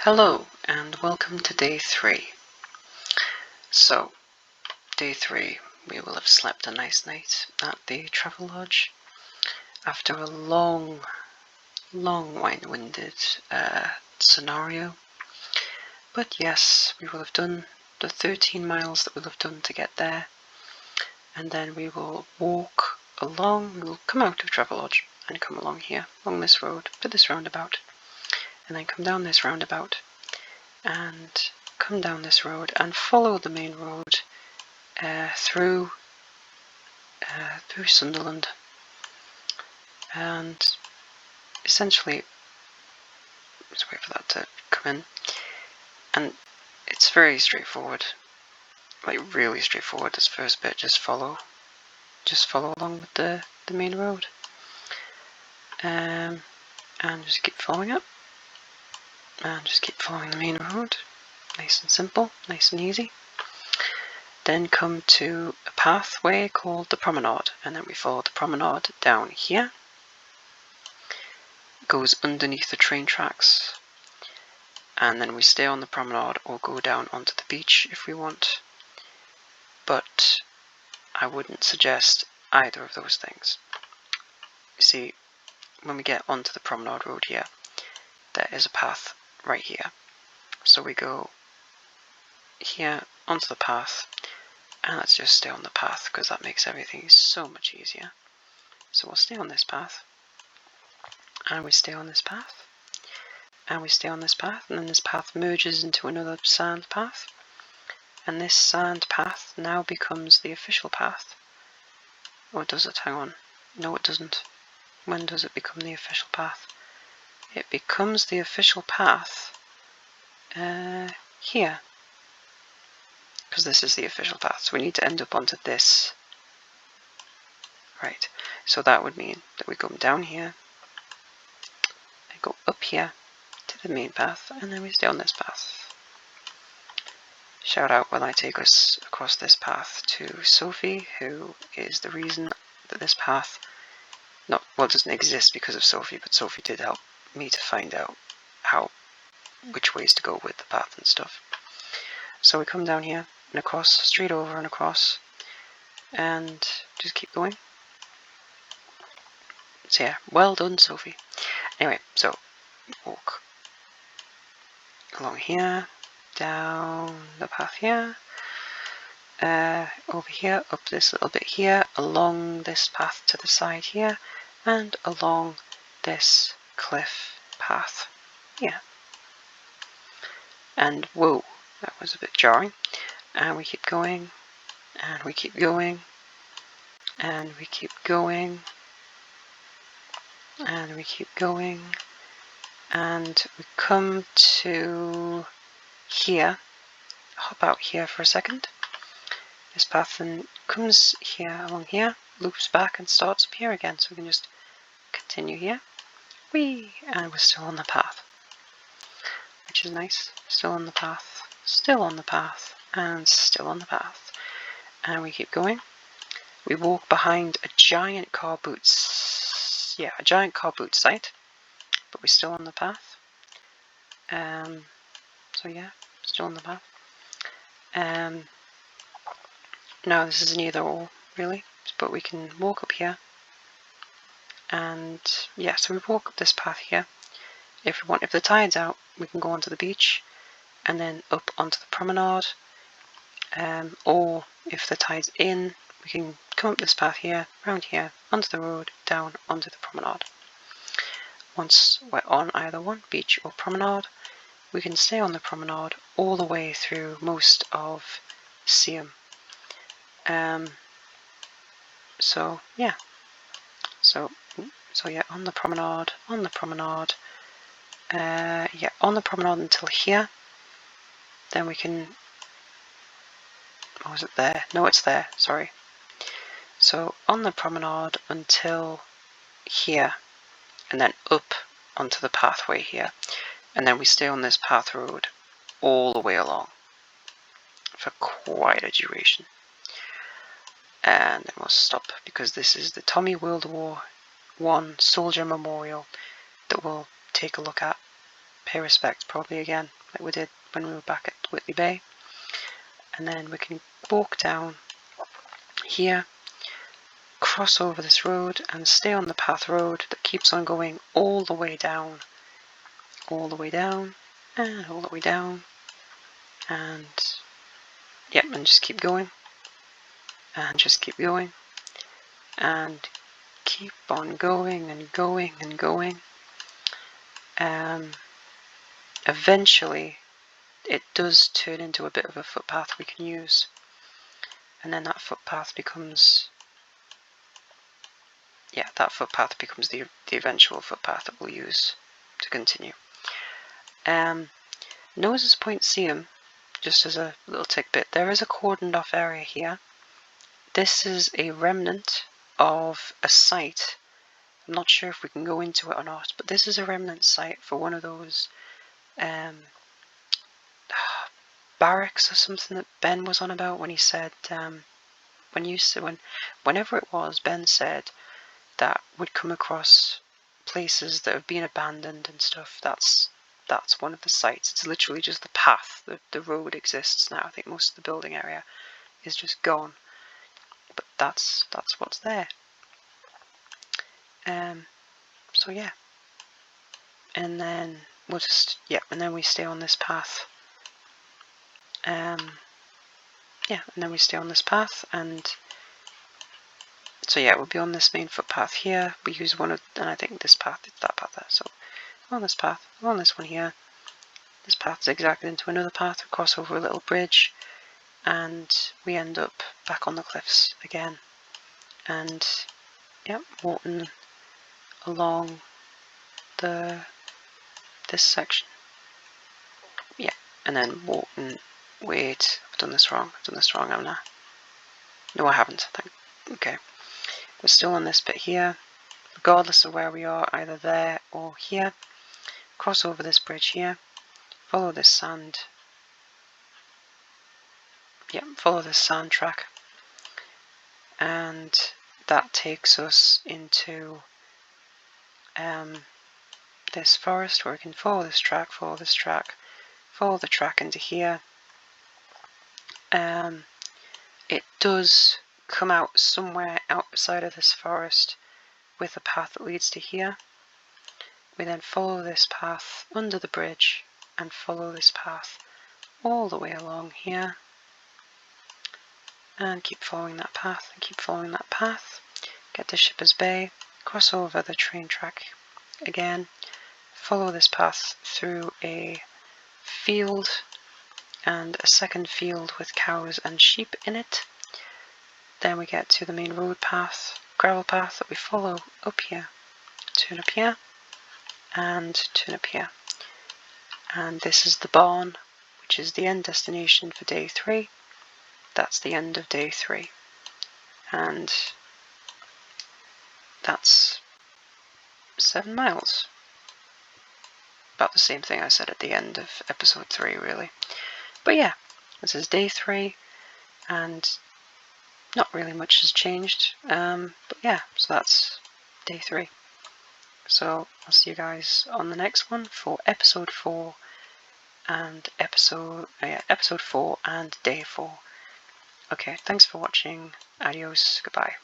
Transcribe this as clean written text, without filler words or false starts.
Hello and welcome to day 3. So, day 3, we will have slept a nice night at the Travelodge after a long winded scenario. But yes, we will have done the 13 miles that we'll have done to get there, and then we will walk along. We will come out of Travelodge and come along here, along this road, to this roundabout, and then come down this roundabout and come down this road and follow the main road through Sunderland, and essentially just wait for that to come in, and it's very straightforward, like really straightforward. This first bit, just follow along with the main road, and just keep following it, and just keep following the main road, nice and simple, nice and easy. Then come to a pathway called the Promenade, and then we follow the Promenade down here. It goes underneath the train tracks, and then we stay on the Promenade or go down onto the beach if we want. But I wouldn't suggest either of those things. You see, when we get onto the Promenade Road here, there is a path right here. So we go here onto the path, and let's just stay on the path because that makes everything so much easier. So we'll stay on this path, and we stay on this path, and we stay on this path, and then this path merges into another sand path, and this sand path now becomes the official path. Or does it? Hang on. No, it doesn't. When does it become the official path? It becomes the official path here, because this is the official path, so we need to end up onto this. Right, so that would mean that we come down here and go up here to the main path, and then we stay on this path. Shout out when I take us across this path to Sophie, who is the reason that this path doesn't exist because of Sophie, but Sophie did help me to find out which ways to go with the path and stuff. So we come down here and across, straight over and across, and just keep going. So yeah, well done, Sophie. Anyway, so walk along here, down the path here, over here, up this little bit here, along this path to the side here, and along this cliff path here. And whoa, that was a bit jarring. And we keep going, and we keep going, and we keep going, and we keep going, and we come to here. Hop out here for a second. This path then comes here, along here, loops back and starts up here again, so we can just continue here. Whee! And we're still on the path, which is nice. Still on the path, still on the path, and still on the path. And we keep going. We walk behind a giant car boot site, but we're still on the path. So yeah, still on the path. Now this is an either or, really, but we can walk up here. And yeah, so we walk up this path here. If we want, if the tide's out, we can go onto the beach and then up onto the promenade. Or if the tide's in, we can come up this path here, round here, onto the road, down onto the promenade. Once we're on either one, beach or promenade, we can stay on the promenade all the way through most of Seaham. So yeah, so yeah, on the promenade, yeah, on the promenade until here. Then we can, oh, is it there? No, it's there, sorry. So on the promenade until here, and then up onto the pathway here, and then we stay on this path road all the way along for quite a duration. And then we'll stop because this is the Tommy World War I Soldier Memorial that we'll take a look at, pay respect probably again, like we did when we were back at Whitley Bay. And then we can walk down here, cross over this road and stay on the path road that keeps on going all the way down, all the way down, and all the way down, and yep, and just keep going, and just keep going, and keep on going and going and going. Eventually it does turn into a bit of a footpath we can use, and then that footpath becomes the eventual footpath that we'll use to continue. Noses Point Seam, just as a little tidbit, there is a cordoned off area here. This is a remnant of a site. I'm not sure if we can go into it or not, but this is a remnant site for one of those barracks or something that Ben was on about when he said, whenever it was, Ben said that we'd come across places that have been abandoned and stuff. That's one of the sites. It's literally just the path. The road exists now. I think most of the building area is just gone, but that's what's there. So yeah, and then we'll just and then we stay on this path. And then we stay on this path, and so yeah, we'll be on this main footpath here. We use one of, and I think this path is that path there. So on this path, on this one here. This path zigzags into another path. We cross over a little bridge, and we end up back on the cliffs again. And yeah, walking along this section. Yeah, and then walking. Wait, I've done this wrong. Haven't I? No, I haven't. Okay, we're still on this bit here, regardless of where we are, either there or here. Cross over this bridge here. Follow this sand. Yeah, follow this sand track, and that takes us into this forest where we can follow the track into here. It does come out somewhere outside of this forest with a path that leads to here. We then follow this path under the bridge and follow this path all the way along here, and keep following that path and keep following that path. Get to Shippers Bay, cross over the train track again, follow this path through a field and a second field with cows and sheep in it. Then we get to the main road path, gravel path that we follow up here, turn up here, and turn up here. And this is the barn, which is the end destination for day 3. That's the end of day 3. And that's 7 miles. About the same thing I said at the end of episode 3, really. But yeah, this is day 3, and not really much has changed. But yeah, so that's day 3. So I'll see you guys on the next one for episode 4 and episode 4 and day 4. Okay, thanks for watching. Adios. Goodbye.